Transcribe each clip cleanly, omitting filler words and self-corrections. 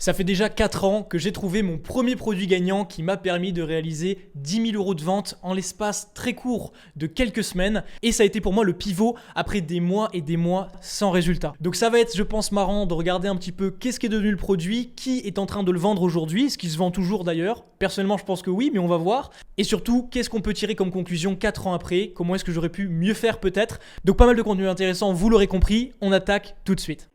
Ça fait déjà 4 ans que j'ai trouvé mon premier produit gagnant qui m'a permis de réaliser 10 000 € de vente en l'espace très court de quelques semaines. Et ça a été pour moi le pivot après des mois et des mois sans résultat. Donc ça va être, je pense, marrant de regarder un petit peu qu'est-ce qui est devenu le produit, qui est en train de le vendre aujourd'hui, est-ce qu'il se vend toujours d'ailleurs. Personnellement, je pense que oui, mais on va voir. Et surtout, qu'est-ce qu'on peut tirer comme conclusion 4 ans après? Comment est-ce que j'aurais pu mieux faire peut-être? Donc pas mal de contenu intéressant, vous l'aurez compris. On attaque tout de suite.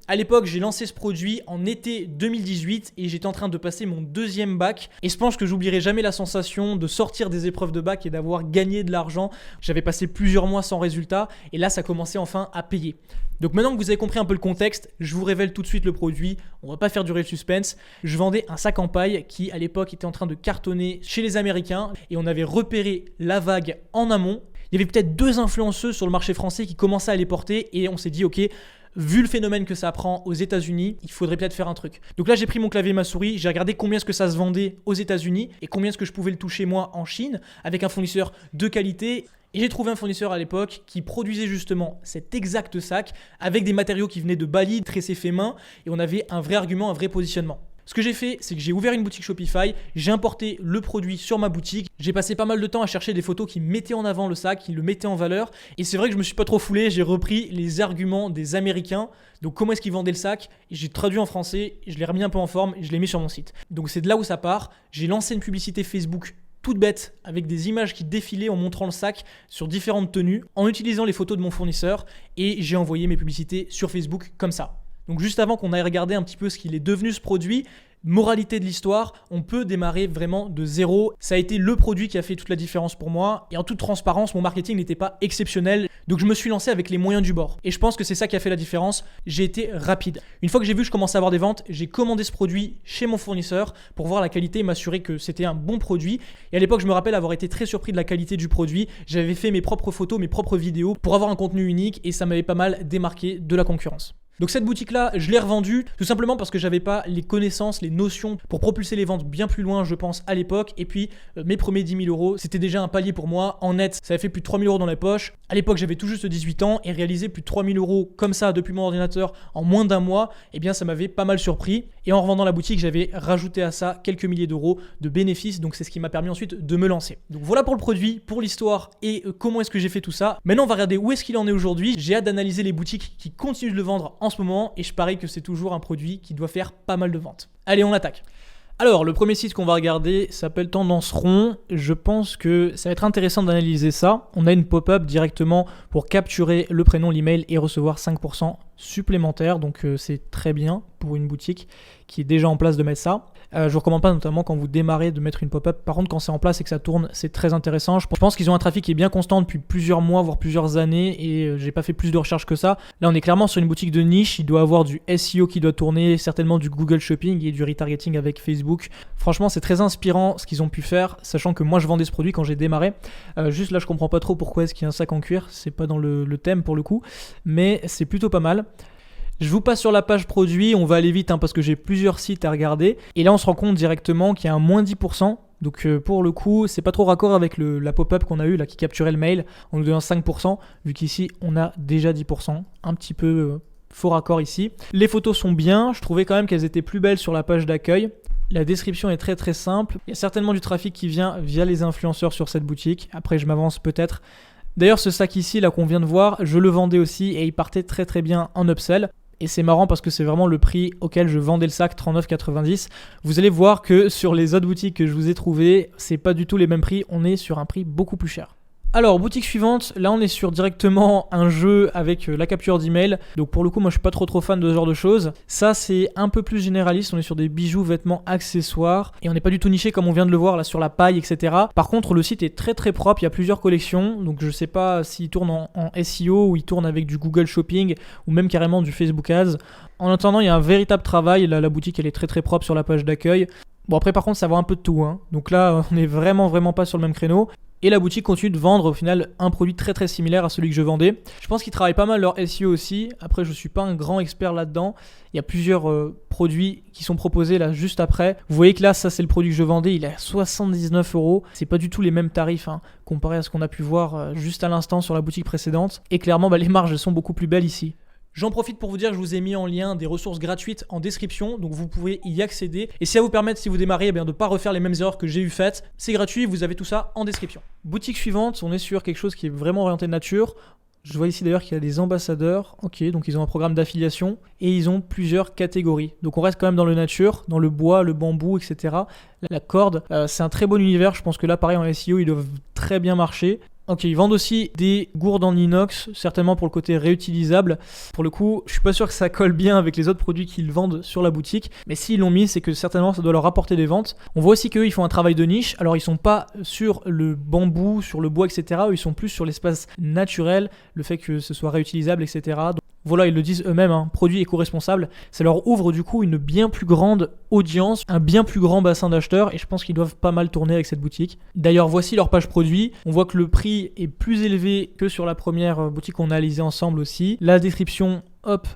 À l'époque, j'ai lancé ce produit en été 2018 et j'étais en train de passer mon deuxième bac. Et je pense que j'oublierai jamais la sensation de sortir des épreuves de bac et d'avoir gagné de l'argent. J'avais passé plusieurs mois sans résultat et là, ça commençait enfin à payer. Donc maintenant que vous avez compris un peu le contexte, je vous révèle tout de suite le produit. On va pas faire durer le suspense. Je vendais un sac en paille qui, à l'époque, était en train de cartonner chez les Américains et on avait repéré la vague en amont. Il y avait peut-être 2 influenceuses sur le marché français qui commençaient à les porter et on s'est dit, ok, vu le phénomène que ça prend aux États-Unis, il faudrait peut-être faire un truc. Donc là, j'ai pris mon clavier et ma souris, j'ai regardé combien est-ce que ça se vendait aux États-Unis et combien est-ce que je pouvais le toucher moi en Chine avec un fournisseur de qualité. Et j'ai trouvé un fournisseur à l'époque qui produisait justement cet exact sac avec des matériaux qui venaient de Bali, tressés fait main, et on avait un vrai argument, un vrai positionnement. Ce que j'ai fait, c'est que j'ai ouvert une boutique Shopify, j'ai importé le produit sur ma boutique, j'ai passé pas mal de temps à chercher des photos qui mettaient en avant le sac, qui le mettaient en valeur, et c'est vrai que je me suis pas trop foulé, j'ai repris les arguments des Américains, donc comment est-ce qu'ils vendaient le sac, et j'ai traduit en français, je l'ai remis un peu en forme et je l'ai mis sur mon site. Donc c'est de là où ça part, j'ai lancé une publicité Facebook toute bête, avec des images qui défilaient en montrant le sac sur différentes tenues, en utilisant les photos de mon fournisseur, et j'ai envoyé mes publicités sur Facebook comme ça. Donc juste avant qu'on aille regarder un petit peu ce qu'il est devenu ce produit, moralité de l'histoire, on peut démarrer vraiment de zéro. Ça a été le produit qui a fait toute la différence pour moi. Et en toute transparence, mon marketing n'était pas exceptionnel. Donc je me suis lancé avec les moyens du bord. Et je pense que c'est ça qui a fait la différence. J'ai été rapide. Une fois que j'ai vu que je commençais à avoir des ventes, j'ai commandé ce produit chez mon fournisseur pour voir la qualité et m'assurer que c'était un bon produit. Et à l'époque, je me rappelle avoir été très surpris de la qualité du produit. J'avais fait mes propres photos, mes propres vidéos pour avoir un contenu unique et ça m'avait pas mal démarqué de la concurrence. Donc cette boutique-là, je l'ai revendue tout simplement parce que j'avais pas les connaissances, les notions pour propulser les ventes bien plus loin, je pense, à l'époque. Et puis, mes premiers 10 000 €, c'était déjà un palier pour moi. En net, ça avait fait plus de 3 000 € dans la poche. À l'époque, j'avais tout juste 18 ans et réaliser plus de 3 000 € comme ça depuis mon ordinateur en moins d'un mois, eh bien, ça m'avait pas mal surpris. Et en revendant la boutique, j'avais rajouté à ça quelques milliers d'euros de bénéfices. Donc, c'est ce qui m'a permis ensuite de me lancer. Donc, voilà pour le produit, pour l'histoire et comment est-ce que j'ai fait tout ça. Maintenant, on va regarder où est-ce qu'il en est aujourd'hui. J'ai hâte d'analyser les boutiques qui continuent de le vendre en ce moment et je parie que c'est toujours un produit qui doit faire pas mal de ventes. Allez, on attaque. Alors, le premier site qu'on va regarder s'appelle Tendance Rond. Je pense que ça va être intéressant d'analyser ça. On a une pop-up directement pour capturer le prénom, l'email et recevoir 5% supplémentaires. Donc, c'est très bien pour une boutique qui est déjà en place de mettre ça. Je vous recommande pas notamment quand vous démarrez de mettre une pop-up. Par contre, quand c'est en place et que ça tourne, c'est très intéressant. Je pense qu'ils ont un trafic qui est bien constant depuis plusieurs mois, voire plusieurs années et j'ai pas fait plus de recherches que ça. Là, on est clairement sur une boutique de niche. Il doit avoir du SEO qui doit tourner, certainement du Google Shopping et du retargeting avec Facebook. Franchement, c'est très inspirant ce qu'ils ont pu faire, sachant que moi, je vendais ce produit quand j'ai démarré. Juste là, je comprends pas trop pourquoi est-ce qu'il y a un sac en cuir. C'est pas dans le thème pour le coup, mais c'est plutôt pas mal. Je vous passe sur la page produit, on va aller vite parce que j'ai plusieurs sites à regarder. Et là, on se rend compte directement qu'il y a un moins 10%. Donc pour le coup, c'est pas trop raccord avec la pop-up qu'on a eu là qui capturait le mail. On nous donne 5%, vu qu'ici, on a déjà 10%. Un petit peu faux raccord ici. Les photos sont bien, je trouvais quand même qu'elles étaient plus belles sur la page d'accueil. La description est très très simple. Il y a certainement du trafic qui vient via les influenceurs sur cette boutique. Après, je m'avance peut-être. D'ailleurs, ce sac ici là qu'on vient de voir, je le vendais aussi et il partait très très bien en upsell. Et c'est marrant parce que c'est vraiment le prix auquel je vendais le sac, 39,90. Vous allez voir que sur les autres boutiques que je vous ai trouvées, c'est pas du tout les mêmes prix. On est sur un prix beaucoup plus cher. Alors, boutique suivante, là on est sur directement un jeu avec la capture d'email. Donc pour le coup, moi je suis pas trop fan de ce genre de choses. Ça c'est un peu plus généraliste, on est sur des bijoux, vêtements, accessoires. Et on n'est pas du tout niché comme on vient de le voir là sur la paille, etc. Par contre, le site est très très propre, il y a plusieurs collections. Donc je sais pas s'il tourne en SEO ou il tourne avec du Google Shopping ou même carrément du Facebook Ads. En attendant, il y a un véritable travail. Là, la boutique elle est très très propre sur la page d'accueil. Bon après par contre ça vaut un peu de tout, hein. Donc là on est vraiment pas sur le même créneau. Et la boutique continue de vendre au final un produit très très similaire à celui que je vendais. Je pense qu'ils travaillent pas mal leur SEO aussi. Après, je suis pas un grand expert là-dedans. Il y a plusieurs produits qui sont proposés là juste après. Vous voyez que là, ça c'est le produit que je vendais. Il est à 79 €. C'est pas du tout les mêmes tarifs comparé à ce qu'on a pu voir juste à l'instant sur la boutique précédente. Et clairement, les marges sont beaucoup plus belles ici. J'en profite pour vous dire que je vous ai mis en lien des ressources gratuites en description, donc vous pouvez y accéder. Et si ça vous permet, si vous démarrez, de ne pas refaire les mêmes erreurs que j'ai eu faites, c'est gratuit, vous avez tout ça en description. Boutique suivante, on est sur quelque chose qui est vraiment orienté nature. Je vois ici d'ailleurs qu'il y a des ambassadeurs. Ok, donc ils ont un programme d'affiliation et ils ont plusieurs catégories. Donc on reste quand même dans le nature, dans le bois, le bambou, etc. La corde, c'est un très bon univers. Je pense que là, pareil, en SEO, ils doivent très bien marcher. Ok, ils vendent aussi des gourdes en inox, certainement pour le côté réutilisable. Pour le coup, je suis pas sûr que ça colle bien avec les autres produits qu'ils vendent sur la boutique, mais s'ils l'ont mis, c'est que certainement ça doit leur apporter des ventes. On voit aussi qu'eux, ils font un travail de niche. Alors, ils sont pas sur le bambou, sur le bois, etc. Eux, ils sont plus sur l'espace naturel, le fait que ce soit réutilisable, etc. Donc, voilà, ils le disent eux-mêmes, produit éco-responsable. Ça leur ouvre du coup une bien plus grande audience, un bien plus grand bassin d'acheteurs et je pense qu'ils doivent pas mal tourner avec cette boutique. D'ailleurs, voici leur page produit. On voit que le prix est plus élevé que sur la première boutique qu'on a analysée ensemble aussi. La description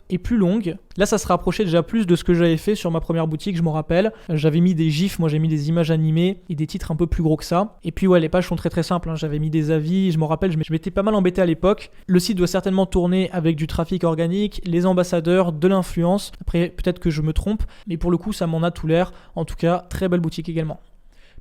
est plus longue. Là, ça se rapprochait déjà plus de ce que j'avais fait sur ma première boutique, je m'en rappelle. J'avais mis des gifs, moi j'ai mis des images animées et des titres un peu plus gros que ça. Et puis ouais, les pages sont très très simples, J'avais mis des avis, je m'en rappelle, je m'étais pas mal embêté à l'époque. Le site doit certainement tourner avec du trafic organique, les ambassadeurs, de l'influence. Après, peut-être que je me trompe, mais pour le coup, ça m'en a tout l'air. En tout cas, très belle boutique également.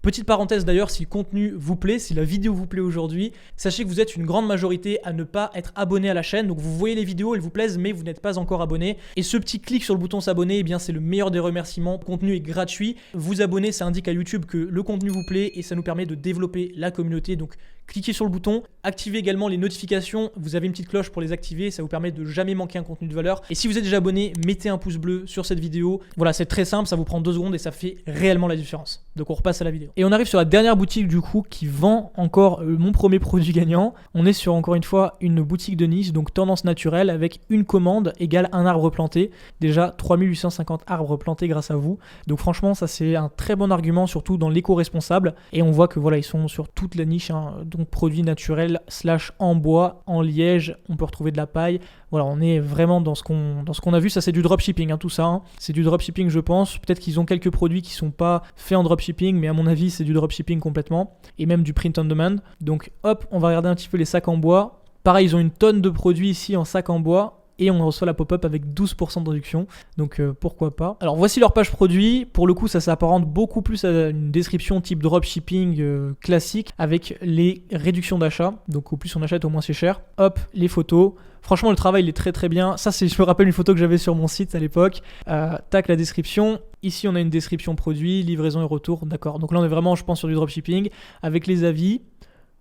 Petite parenthèse d'ailleurs, si le contenu vous plaît, si la vidéo vous plaît aujourd'hui, sachez que vous êtes une grande majorité à ne pas être abonné à la chaîne. Donc vous voyez les vidéos, elles vous plaisent, mais vous n'êtes pas encore abonné. Et ce petit clic sur le bouton s'abonner, c'est le meilleur des remerciements. Le contenu est gratuit. Vous abonner, ça indique à YouTube que le contenu vous plaît et ça nous permet de développer la communauté. Donc cliquez sur le bouton, activez également les notifications. Vous avez une petite cloche pour les activer, ça vous permet de jamais manquer un contenu de valeur. Et si vous êtes déjà abonné, mettez un pouce bleu sur cette vidéo. Voilà, c'est très simple, ça vous prend 2 secondes et ça fait réellement la différence. Donc on repasse à la vidéo. Et on arrive sur la dernière boutique du coup qui vend encore mon premier produit gagnant. On est sur encore une fois une boutique de niche, donc tendance naturelle avec une commande égale un arbre planté. Déjà 3850 arbres plantés grâce à vous. Donc franchement, ça c'est un très bon argument, surtout dans l'éco-responsable. Et on voit que voilà, ils sont sur toute la niche, donc produits naturels / en bois, en liège, on peut retrouver de la paille. Voilà, on est vraiment dans ce qu'on a vu. Ça, c'est du dropshipping, tout ça. C'est du dropshipping, je pense. Peut-être qu'ils ont quelques produits qui sont pas faits en dropshipping, mais à mon avis, c'est du dropshipping complètement. Et même du print on demand. Donc, hop, on va regarder un petit peu les sacs en bois. Pareil, ils ont une tonne de produits ici en sac en bois. Et on reçoit la pop-up avec 12% de réduction. Donc pourquoi pas. Alors voici leur page produit. Pour le coup, ça s'apparente beaucoup plus à une description type dropshipping classique avec les réductions d'achat. Donc au plus on achète, au moins c'est cher. Hop, les photos. Franchement, le travail, il est très très bien. Ça, je me rappelle une photo que j'avais sur mon site à l'époque. Tac, la description. Ici, on a une description produit, livraison et retour. D'accord. Donc là, on est vraiment, je pense, sur du dropshipping avec les avis.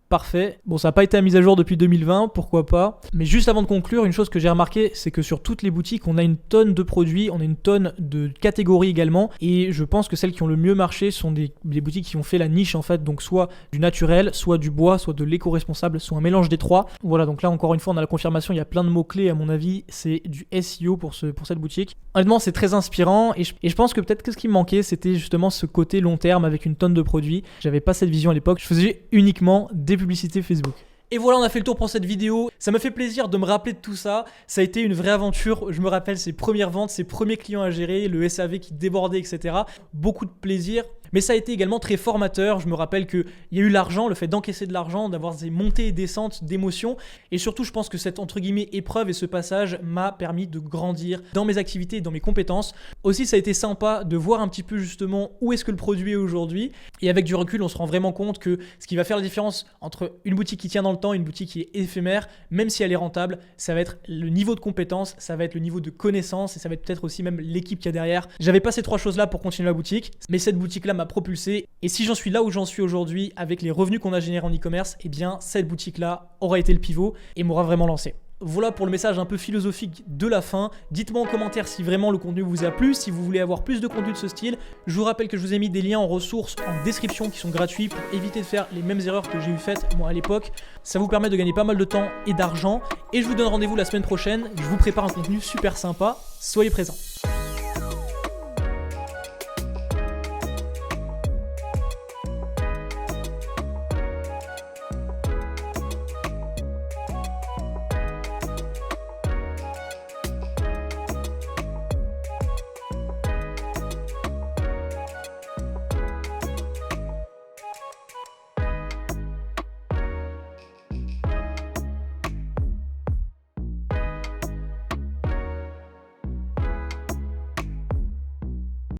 Parfait. Bon, ça n'a pas été mis à jour depuis 2020, pourquoi pas. Mais juste avant de conclure, une chose que j'ai remarqué, c'est que sur toutes les boutiques, on a une tonne de produits, on a une tonne de catégories également. Et je pense que celles qui ont le mieux marché sont des boutiques qui ont fait la niche en fait. Donc soit du naturel, soit du bois, soit de l'éco-responsable, soit un mélange des trois. Voilà, donc là encore une fois, on a la confirmation. Il y a plein de mots-clés à mon avis. C'est du SEO pour cette boutique. Honnêtement, c'est très inspirant. Et je pense que peut-être que ce qui me manquait, c'était justement ce côté long terme avec une tonne de produits. J'avais pas cette vision à l'époque. Je faisais uniquement des publicités Facebook. Et voilà, on a fait le tour pour cette vidéo. Ça m'a fait plaisir de me rappeler de tout ça. Ça a été une vraie aventure. Je me rappelle ses premières ventes, ses premiers clients à gérer, le SAV qui débordait, etc. Beaucoup de plaisir. Mais ça a été également très formateur. Je me rappelle qu'il y a eu l'argent, le fait d'encaisser de l'argent, d'avoir des montées et descentes d'émotions. Et surtout, je pense que cette entre guillemets épreuve et ce passage m'a permis de grandir dans mes activités et dans mes compétences. Aussi, ça a été sympa de voir un petit peu justement où est-ce que le produit est aujourd'hui. Et avec du recul, on se rend vraiment compte que ce qui va faire la différence entre une boutique qui tient dans le temps et une boutique qui est éphémère, même si elle est rentable, ça va être le niveau de compétence, ça va être le niveau de connaissance et ça va être peut-être aussi même l'équipe qu'il y a derrière. J'avais pas ces 3 choses-là pour continuer la boutique, mais cette boutique-là m'a propulsé. Et si j'en suis là où j'en suis aujourd'hui avec les revenus qu'on a générés en e-commerce, eh bien cette boutique-là aura été le pivot et m'aura vraiment lancé. Voilà pour le message un peu philosophique de la fin. Dites-moi en commentaire si vraiment le contenu vous a plu, si vous voulez avoir plus de contenu de ce style. Je vous rappelle que je vous ai mis des liens en ressources en description qui sont gratuits pour éviter de faire les mêmes erreurs que j'ai eu faites moi à l'époque. Ça vous permet de gagner pas mal de temps et d'argent. Et je vous donne rendez-vous la semaine prochaine. Je vous prépare un contenu super sympa. Soyez présents.